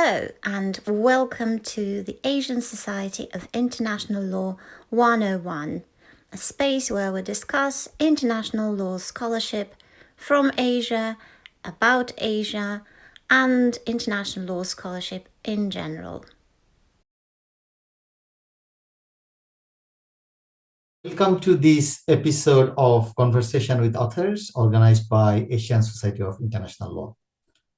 Hello and welcome to the Asian Society of International Law 101, a space where we discuss international law scholarship from Asia, about Asia, and international law scholarship in general. Welcome to this episode of Conversation with Authors organized by Asian Society of International Law.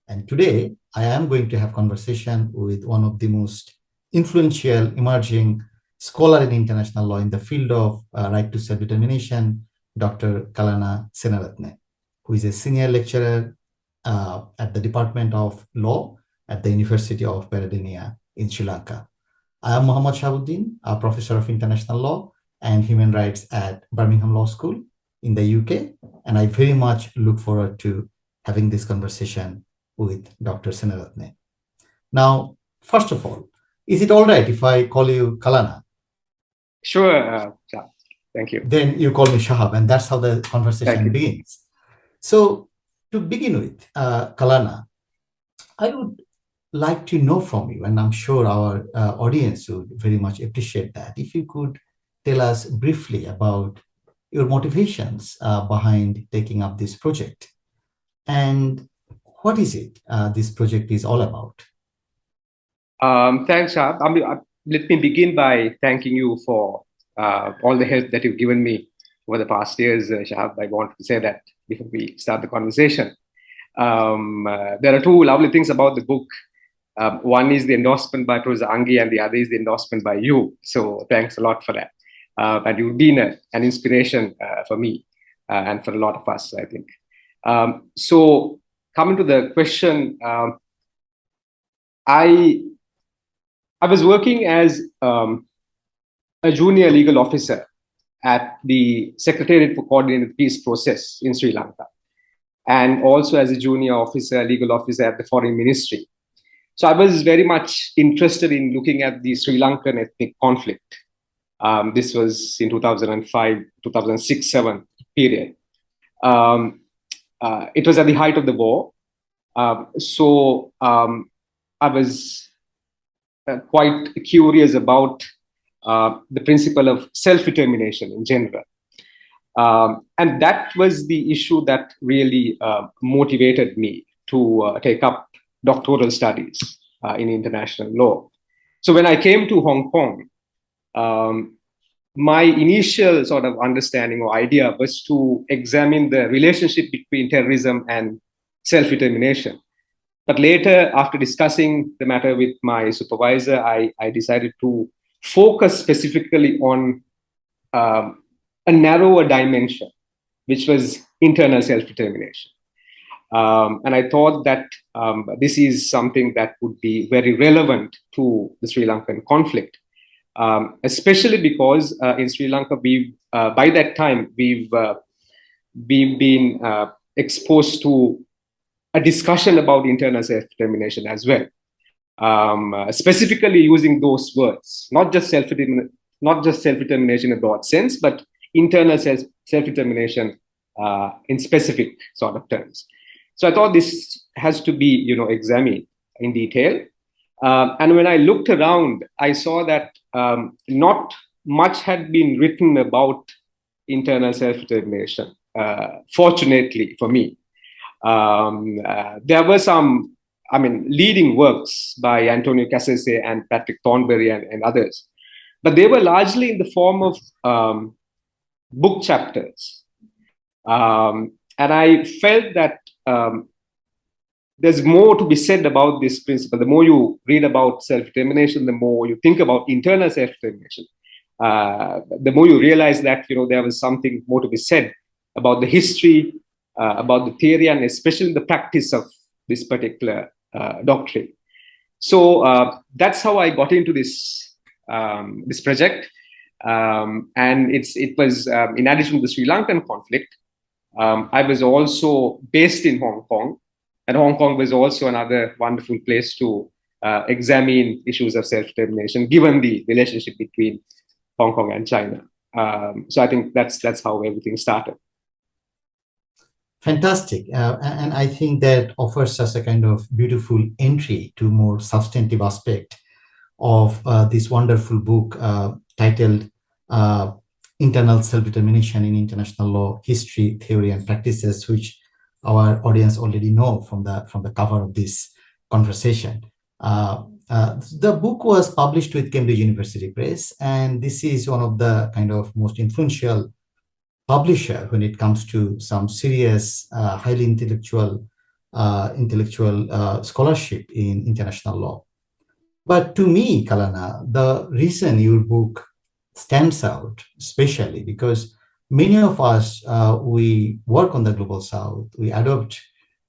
And today, I am going to have conversation with one of the most influential emerging scholar in international law in the field of right to self-determination, Dr. Kalana Senaratne, who is a senior lecturer at the Department of Law at the University of Peradeniya in Sri Lanka. I am Mohammad Shahabuddin, a professor of international law and human rights at Birmingham Law School in the UK, and I very much look forward to having this conversation with Dr. Senaratne. Now, first of all, is it all right if I call you Kalana? Sure, thank you. Then you call me Shahab, and that's how the conversation begins. So, to begin with, Kalana, I would like to know from you, and I'm sure our audience would very much appreciate that, if you could tell us briefly about your motivations behind taking up this project, and what is it this project is all about? Thanks, Shahab. Let me begin by thanking you for all the help that you've given me over the past years, Shahab. I want to say that before we start the conversation. There are two lovely things about the book. One is the endorsement by Professor Angi, and the other is the endorsement by you. So thanks a lot for that. And you've been an inspiration for me and for a lot of us, I think. So coming to the question, I was working as a junior legal officer at the Secretariat for Coordinated Peace Process in Sri Lanka, and also as a junior officer, legal officer at the Foreign Ministry. So I was very much interested in looking at the Sri Lankan ethnic conflict. This was in 2005, 2006-07 period. It was at the height of the war. So I was quite curious about the principle of self-determination in general. And that was the issue that really motivated me to take up doctoral studies in international law. So when I came to Hong Kong, my initial sort of understanding or idea was to examine the relationship between terrorism and self-determination. But later, after discussing the matter with my supervisor, I decided to focus specifically on a narrower dimension, which was internal self-determination. And I thought that this is something that would be very relevant to the Sri Lankan conflict, especially because in Sri Lanka, by that time, we've been exposed to a discussion about internal self-determination as well, specifically using those words, not just self-determination in a broad sense, but internal self-determination in specific sort of terms. So I thought this has to be, examined in detail. And when I looked around, I saw that not much had been written about internal self-determination, fortunately for me. There were some, leading works by Antonio Cassese and Patrick Thornberry and others, but they were largely in the form of book chapters. And I felt that there's more to be said about this principle. The more you read about self-determination, the more you think about internal self-determination, the more you realize that, there was something more to be said about the history, about the theory, and especially the practice of this particular doctrine. So that's how I got into this project. And it was, in addition to the Sri Lankan conflict, I was also based in Hong Kong, and Hong Kong was also another wonderful place to examine issues of self-determination, given the relationship between Hong Kong and China. So I think that's how everything started. Fantastic. And I think that offers us a kind of beautiful entry to more substantive aspect of this wonderful book titled Internal Self-Determination in International Law, History, Theory, and Practices, which our audience already know from the cover of this conversation. The book was published with Cambridge University Press, and this is one of the kind of most influential publisher when it comes to some serious, highly intellectual scholarship in international law. But to me, Kalana, the reason your book stands out, especially because many of us, we work on the global south, we adopt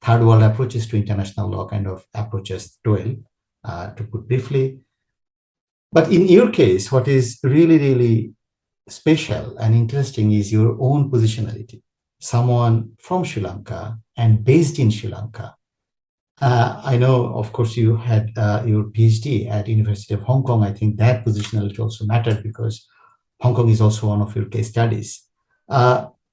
third world approaches to international law, kind of approaches 12, to put briefly. But in your case, what is really, really special and interesting is your own positionality. Someone from Sri Lanka and based in Sri Lanka. I know, of course, you had your PhD at University of Hong Kong. I think that positionality also mattered because Hong Kong is also one of your case studies.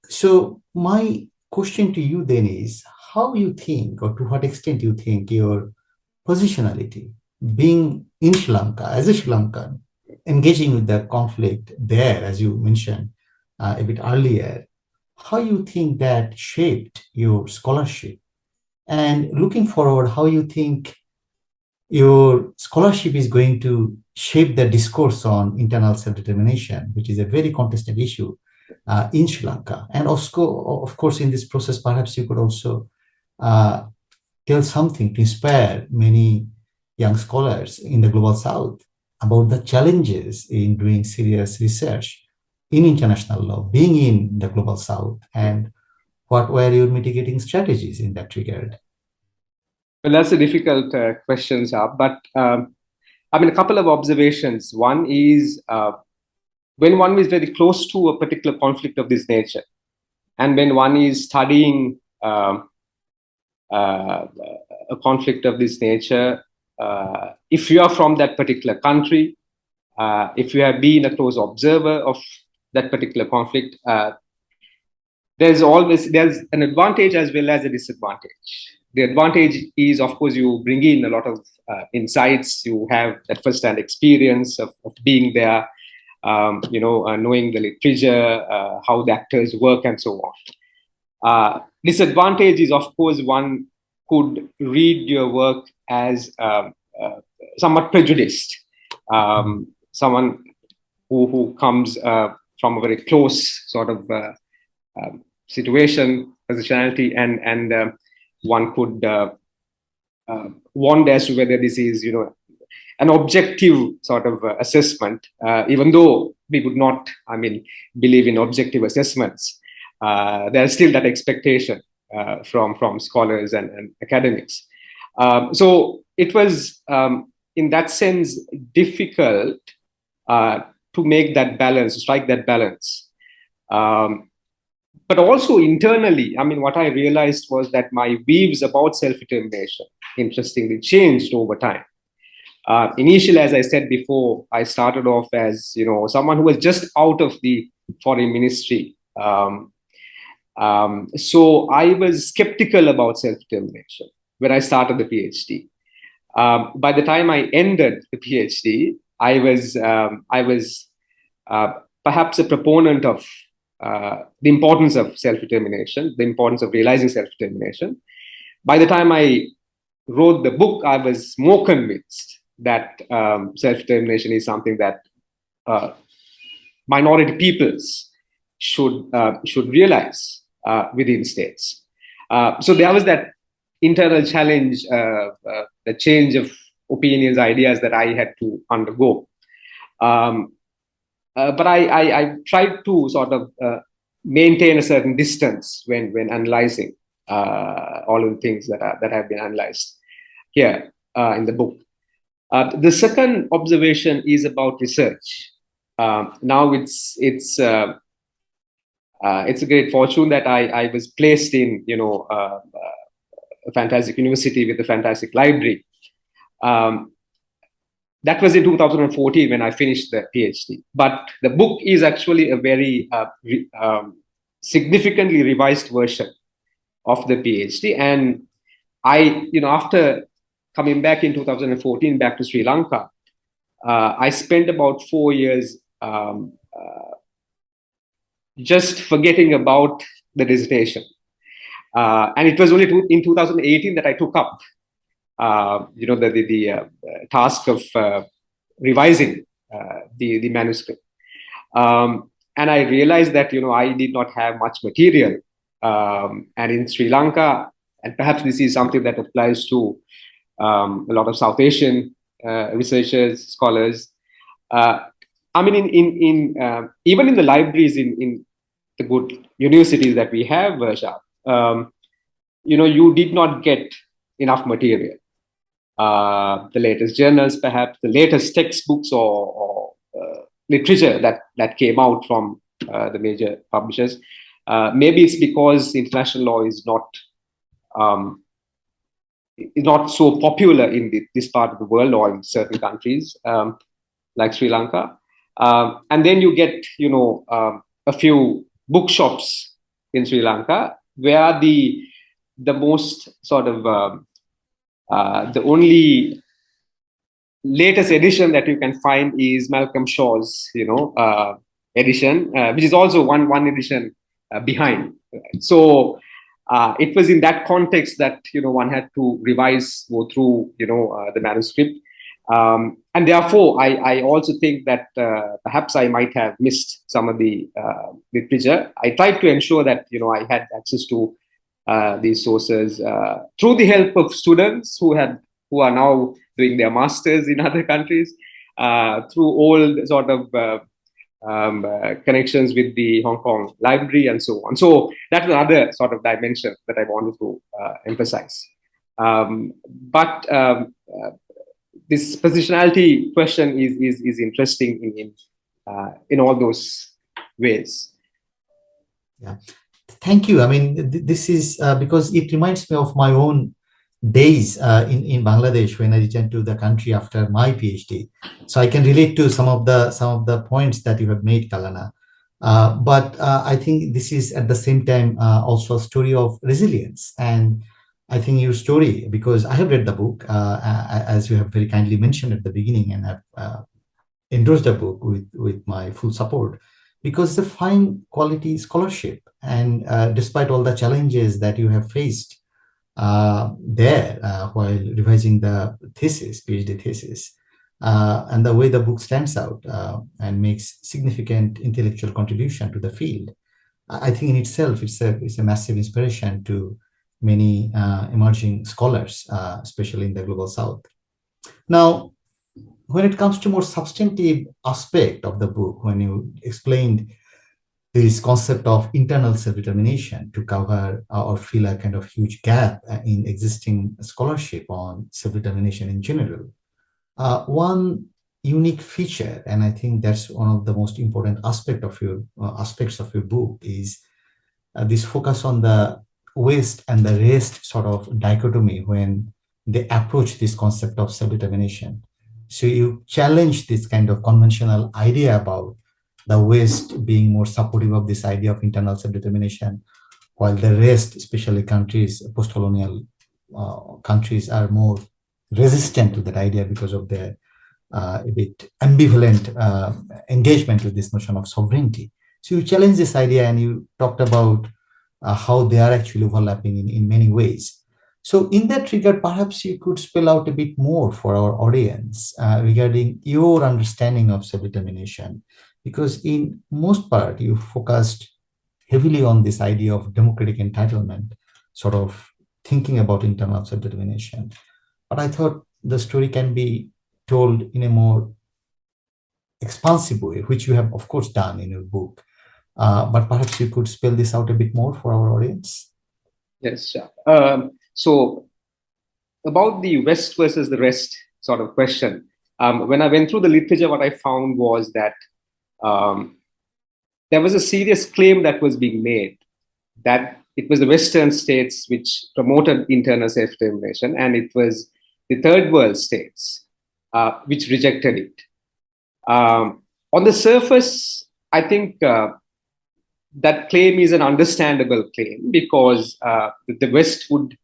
So my question to you then is, how you think, or to what extent you think your positionality, being in Sri Lanka, as a Sri Lankan, engaging with the conflict there, as you mentioned a bit earlier, how you think that shaped your scholarship? And looking forward, how you think your scholarship is going to shape the discourse on internal self-determination, which is a very contested issue in Sri Lanka. And of course, in this process, perhaps you could also tell something to inspire many young scholars in the global south about the challenges in doing serious research in international law, being in the global south, and what were your mitigating strategies in that regard? Well, that's a difficult question, Saab, but I mean, a couple of observations. One is when one is very close to a particular conflict of this nature, and when one is studying a conflict of this nature, if you are from that particular country, if you have been a close observer of that particular conflict, there's an advantage as well as a disadvantage. The advantage is, of course, you bring in a lot of insights. You have that first-hand experience of being there, knowing the literature, how the actors work, and so on. Disadvantage is, of course, one could read your work as somewhat prejudiced. Someone who comes from a very close sort of situation, positionality, and one could wonder as to whether this is, an objective sort of assessment, even though we would not, believe in objective assessments. There's still that expectation from scholars and academics. So it was, in that sense, difficult to make that balance, to strike that balance. But also internally, what I realized was that my views about self-determination, interestingly, changed over time. Initially, as I said before, I started off as someone who was just out of the foreign ministry. So I was skeptical about self-determination when I started the PhD. By the time I ended the PhD, I was perhaps a proponent of the importance of self-determination, the importance of realizing self-determination. By the time I wrote the book, I was more convinced that self-determination is something that minority peoples should realize within states. So there was that internal challenge, the change of opinions, ideas that I had to undergo. But I tried to sort of maintain a certain distance when analyzing all of the things that have been analyzed here in the book. The second observation is about research. Now it's a great fortune that I was placed in a fantastic university with a fantastic library. That was in 2014 when I finished the PhD. But the book is actually a very significantly revised version of the PhD. And after coming back in 2014 back to Sri Lanka, I spent about 4 years just forgetting about the dissertation. And it was only in 2018 that I took up, the task of revising the manuscript. And I realized that, I did not have much material. And in Sri Lanka, and perhaps this is something that applies to a lot of South Asian researchers, scholars. I mean, even in the libraries in the good universities that we have, Shah, you did not get enough material. The latest journals, perhaps the latest textbooks or literature that came out from the major publishers. Maybe it's because international law is not so popular in this part of the world or in certain countries like Sri Lanka. And then you get, a few bookshops in Sri Lanka where the most sort of the only latest edition that you can find is Malcolm Shaw's, edition, which is also one edition behind. So it was in that context that one had to go through the manuscript, and therefore I also think that perhaps I might have missed some of the literature. I tried to ensure that I had access to these sources through the help of students who are now doing their masters in other countries, through all sort of connections with the Hong Kong Library and so on. So that's another sort of dimension that I wanted to emphasize. But this positionality question is interesting in all those ways. Yeah, thank you. I mean, this is because it reminds me of my own days in Bangladesh when I returned to the country after my PhD. So I can relate to some of the points that you have made, Kalana. But I think this is at the same time also a story of resilience. And I think your story, because I have read the book, as you have very kindly mentioned at the beginning, and I've endorsed the book with my full support, because it's a fine quality scholarship. And despite all the challenges that you have faced there while revising the PhD thesis, and the way the book stands out and makes significant intellectual contribution to the field, I think in itself it's a massive inspiration to many emerging scholars, especially in the global South. Now, when it comes to more substantive aspect of the book, when you explained this concept of internal self-determination to cover or fill a kind of huge gap in existing scholarship on self-determination in general, one unique feature, and I think that's one of the most important aspects of your book, is this focus on the West and the rest sort of dichotomy when they approach this concept of self-determination. So you challenge this kind of conventional idea about the West being more supportive of this idea of internal self-determination, while the rest, especially countries, post-colonial countries, are more resistant to that idea because of their a bit ambivalent engagement with this notion of sovereignty. So you challenge this idea and you talked about how they are actually overlapping in many ways. So in that regard, perhaps you could spell out a bit more for our audience regarding your understanding of self-determination, because in most part, you focused heavily on this idea of democratic entitlement, sort of thinking about internal self-determination. But I thought the story can be told in a more expansive way, which you have, of course, done in your book. But perhaps you could spell this out a bit more for our audience. Yes, sure. So about the West versus the rest sort of question, when I went through the literature, what I found was that there was a serious claim that was being made that it was the Western states which promoted internal self-determination, and it was the third world states which rejected it. On the surface, I think that claim is an understandable claim because the West would,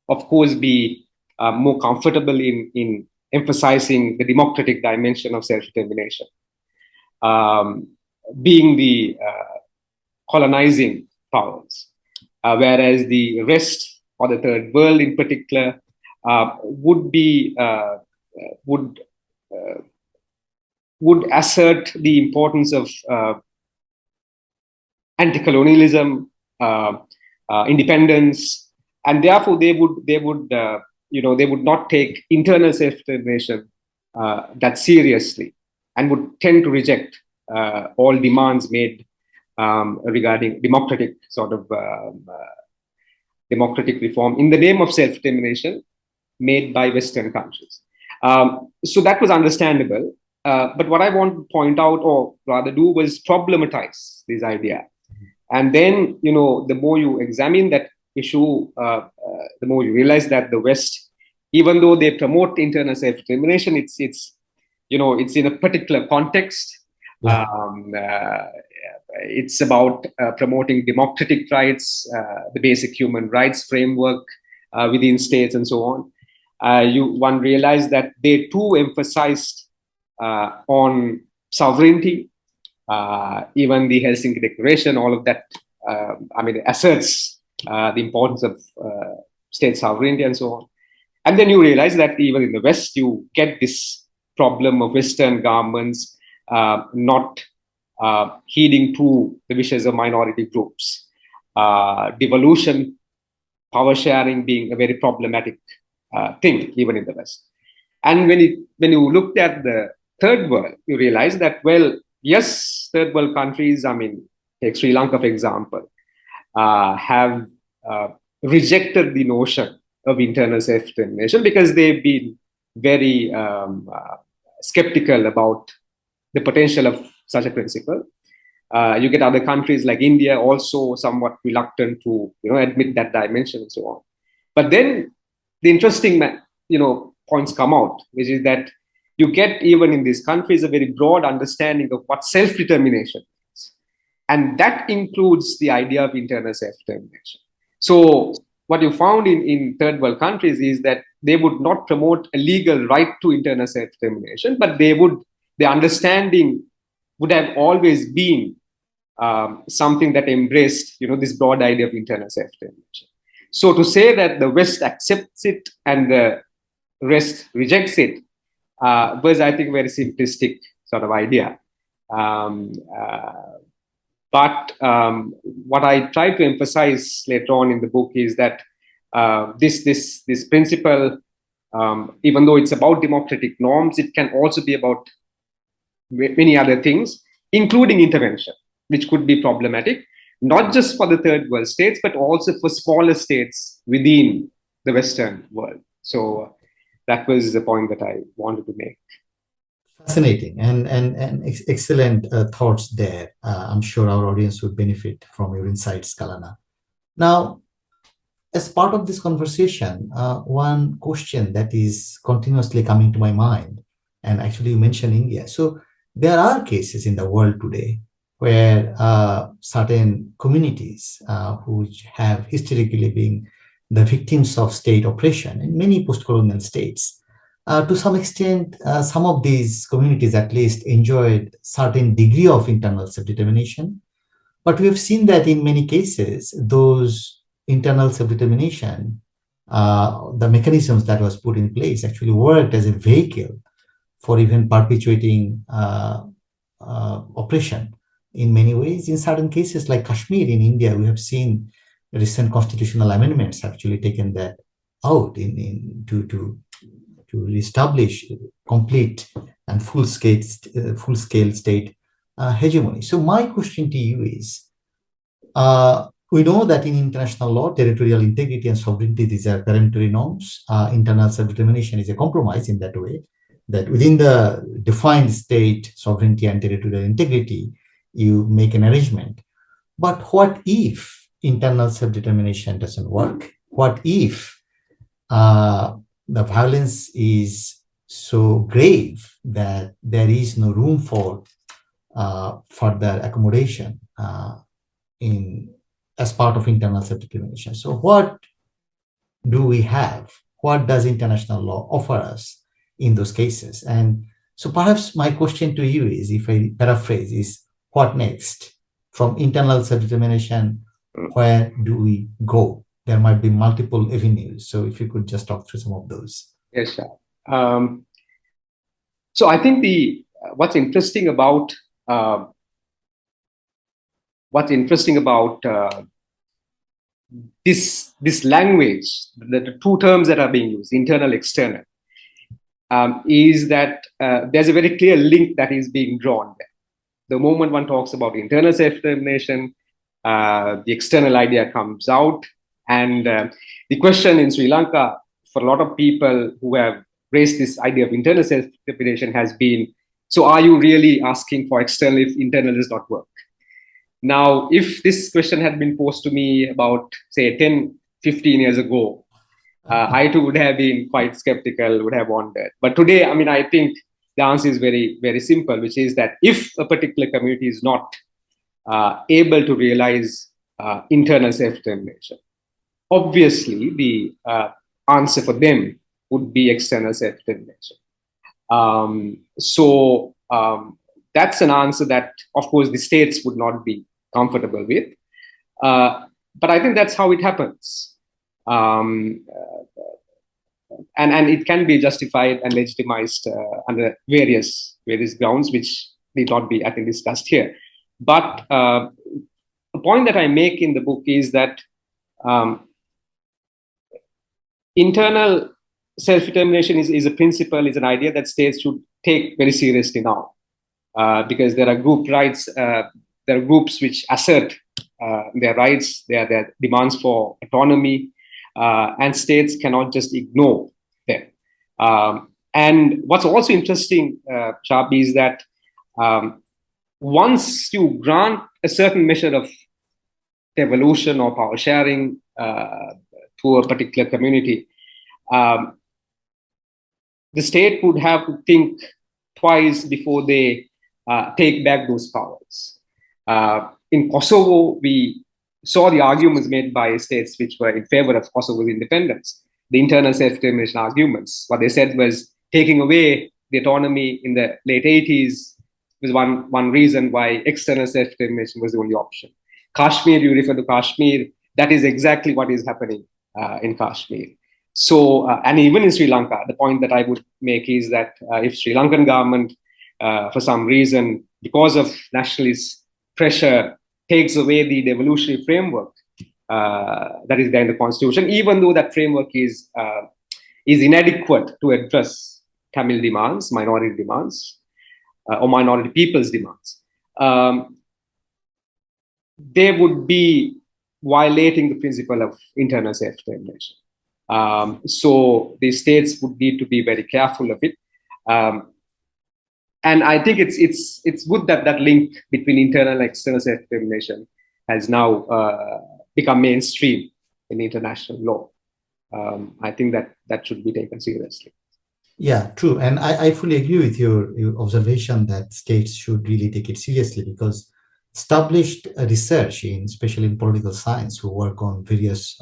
of course, be more comfortable in emphasizing the democratic dimension of self-determination, being the colonizing powers, whereas the rest, or the third world in particular, would be would would assert the importance of anti-colonialism, independence, and therefore they would they would not take internal self-determination that seriously, and would tend to reject all demands made regarding democratic democratic reform in the name of self-determination made by Western countries. So that was understandable. But what I want to point out, or rather do, was problematize this idea. And then, the more you examine that issue, the more you realize that the West, even though they promote internal self-determination, it's in a particular context. Yeah. It's about promoting democratic rights, the basic human rights framework within states, and so on. One realized that they too emphasized on sovereignty. Even the Helsinki Declaration, all of that, asserts the importance of state sovereignty and so on. And then you realize that even in the West, you get this problem of Western governments not heeding to the wishes of minority groups, devolution, power sharing being a very problematic thing, even in the West. And when you looked at the third world, you realize that, well, yes, third world countries, take Sri Lanka, for example, have rejected the notion of internal self-determination because they've been very skeptical about the potential of such a principle. You get other countries like India also somewhat reluctant to admit that dimension and so on. But then the interesting points come out, which is that you get, even in these countries, a very broad understanding of what self-determination is. And that includes the idea of internal self-determination. So what you found in third world countries is that they would not promote a legal right to internal self-determination, but the understanding would have always been something that embraced this broad idea of internal self-determination. So to say that the West accepts it and the rest rejects it was, I think, a very simplistic sort of idea. But what I try to emphasize later on in the book is that this principle, even though it's about democratic norms, it can also be about many other things, including intervention, which could be problematic, not just for the third world states, but also for smaller states within the Western world. So that was the point that I wanted to make. Fascinating and excellent thoughts there. I'm sure our audience would benefit from your insights, Kalana. Now, as part of this conversation, one question that is continuously coming to my mind, and actually you mentioned India. So there are cases in the world today where certain communities which have historically been the victims of state oppression in many post-colonial states, to some extent, some of these communities at least enjoyed certain degree of internal self-determination. But we have seen that in many cases, those internal self-determination, the mechanisms that was put in place actually worked as a vehicle for even perpetuating oppression in many ways. In certain cases like Kashmir in India, we have seen recent constitutional amendments actually taken that out to establish complete and full-scale state hegemony. So my question to you is, we know that in international law, territorial integrity and sovereignty, these are peremptory norms. Internal self-determination is a compromise in that way, that within the defined state sovereignty and territorial integrity, you make an arrangement. But what if internal self-determination doesn't work? What if the violence is so grave that there is no room for further accommodation? in as part of internal self-determination. So what do we have? What does international law offer us in those cases? And so perhaps my question to you is, if I paraphrase, is what next? From internal self-determination, where do we go? There might be multiple avenues. So if you could just talk through some of those. Yes, sure. So I think what's interesting about this language, the two terms that are being used, internal, external, is that there's a very clear link that is being drawn there. The moment one talks about internal self-determination, the external idea comes out. And the question in Sri Lanka, for a lot of people who have raised this idea of internal self-determination, has been, so are you really asking for external if internal does not work? Now, if this question had been posed to me about, say, 10, 15 years ago, I too would have been quite skeptical, would have wondered. But today, I mean, I think the answer is very, very simple, which is that if a particular community is not able to realize internal self-determination, obviously the answer for them would be external self-determination. That's an answer that, of course, the states would not be comfortable with. But I think that's how it happens. And it can be justified and legitimized under various grounds, which need not be, I think, discussed here. But a point that I make in the book is that internal self-determination is a principle, is an idea that states should take very seriously now, because there are group rights, there are groups which assert their rights, their demands for autonomy, and states cannot just ignore them. And what's also interesting, Chabi, is that once you grant a certain measure of devolution or power sharing to a particular community, the state would have to think twice before they take back those powers. In Kosovo, we saw the arguments made by states which were in favor of Kosovo's independence, the internal self-determination arguments. What they said was taking away the autonomy in the late 80s was one reason why external self-determination was the only option. Kashmir, you refer to Kashmir, that is exactly what is happening in Kashmir. So, and even in Sri Lanka, the point that I would make is that if Sri Lankan government, for some reason, because of nationalist pressure, takes away the devolutionary framework that is there in the constitution, even though that framework is inadequate to address Tamil demands, minority demands, or minority people's demands, they would be violating the principle of internal self-determination. So the states would need to be very careful of it. And I think it's good that that link between internal and external self-determination has now become mainstream in international law. I think that should be taken seriously. Yeah, true. And I fully agree with your observation that states should really take it seriously, because established research, especially in political science, who work on various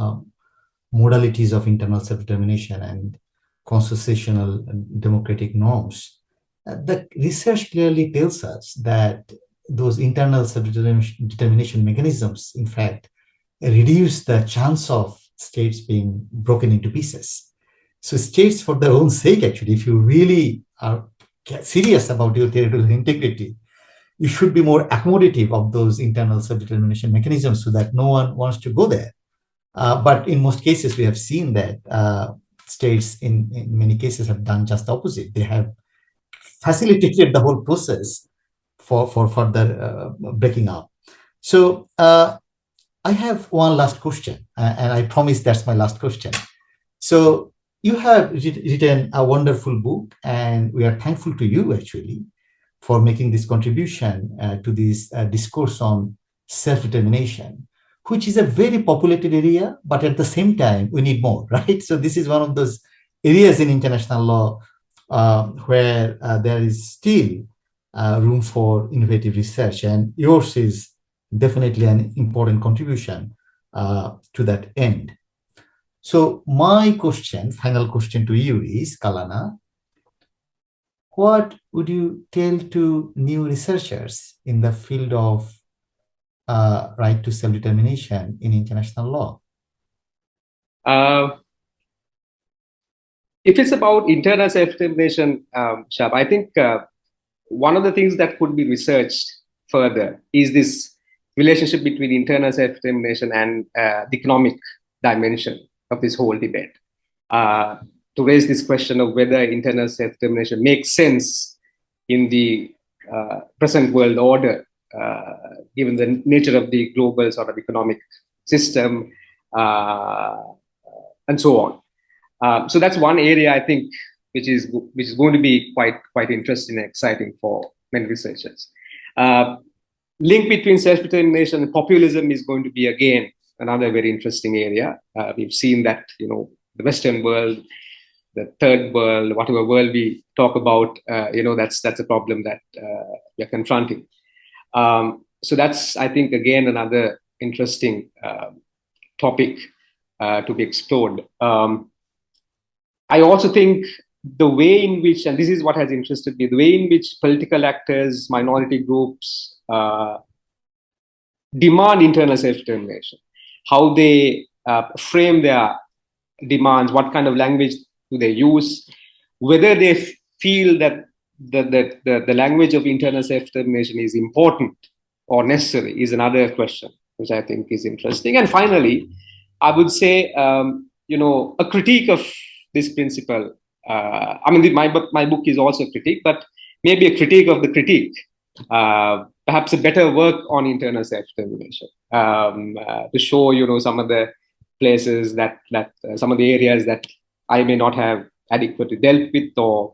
modalities of internal self-determination and constitutional and democratic norms, the research clearly tells us that those internal self-determination mechanisms, in fact, reduce the chance of states being broken into pieces. So states, for their own sake, actually, if you really are serious about your territorial integrity, you should be more accommodative of those internal self-determination mechanisms so that no one wants to go there. But in most cases, we have seen that states in many cases have done just the opposite. They have facilitated the whole process for further breaking up. So I have one last question, and I promise that's my last question. So you have written a wonderful book, and we are thankful to you, actually, for making this contribution to this discourse on self-determination, which is a very populated area, but at the same time, we need more, right? So this is one of those areas in international law where there is still room for innovative research, and yours is definitely an important contribution to that end. So my question, final question to you is, Kalana, what would you tell to new researchers in the field of right to self-determination in international law? If it's about internal self-determination, Shab, I think one of the things that could be researched further is this relationship between internal self-determination and the economic dimension of this whole debate. To raise this question of whether internal self-determination makes sense in the present world order, given the nature of the global sort of economic system, and so on. So that's one area I think which is going to be quite interesting and exciting for many researchers. Link between self-determination and populism is going to be again another very interesting area. We've seen that the Western world, the third world, whatever world we talk about, that's a problem that we're confronting. So that's, I think, again another interesting topic to be explored. I also think the way in which, and this is what has interested me, the way in which political actors, minority groups demand internal self-determination, how they frame their demands, what kind of language do they use, whether they feel that the language of internal self-determination is important or necessary is another question, which I think is interesting. And finally, I would say, a critique of this principle. My book is also a critique, but maybe a critique of the critique. Perhaps a better work on internal self-determination to show, some of the places that some of the areas that I may not have adequately dealt with, or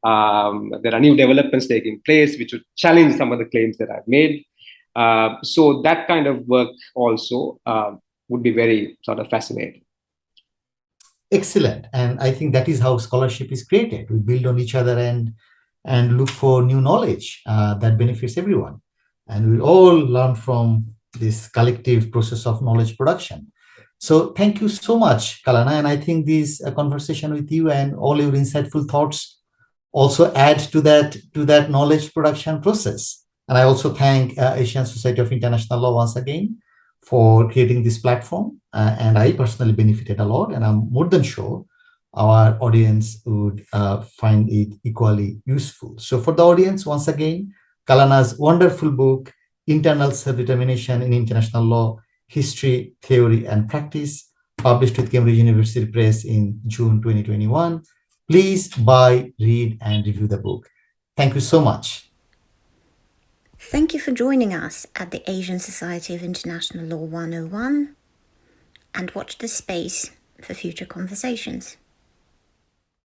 there are new developments taking place which would challenge some of the claims that I've made. So that kind of work also would be very sort of fascinating. Excellent. And I think that is how scholarship is created. We build on each other and look for new knowledge that benefits everyone. And we all learn from this collective process of knowledge production. So thank you so much, Kalana. And I think this conversation with you and all your insightful thoughts also add to that knowledge production process. And I also thank Asian Society of International Law once again for creating this platform. And I personally benefited a lot, and I'm more than sure our audience would find it equally useful. So for the audience, once again, Kalana's wonderful book, Internal Self-Determination in International Law, History, Theory, and Practice, published with Cambridge University Press in June 2021. Please buy, read, and review the book. Thank you so much. Thank you for joining us at the Asian Society of International Law 101, and watch this space for future conversations.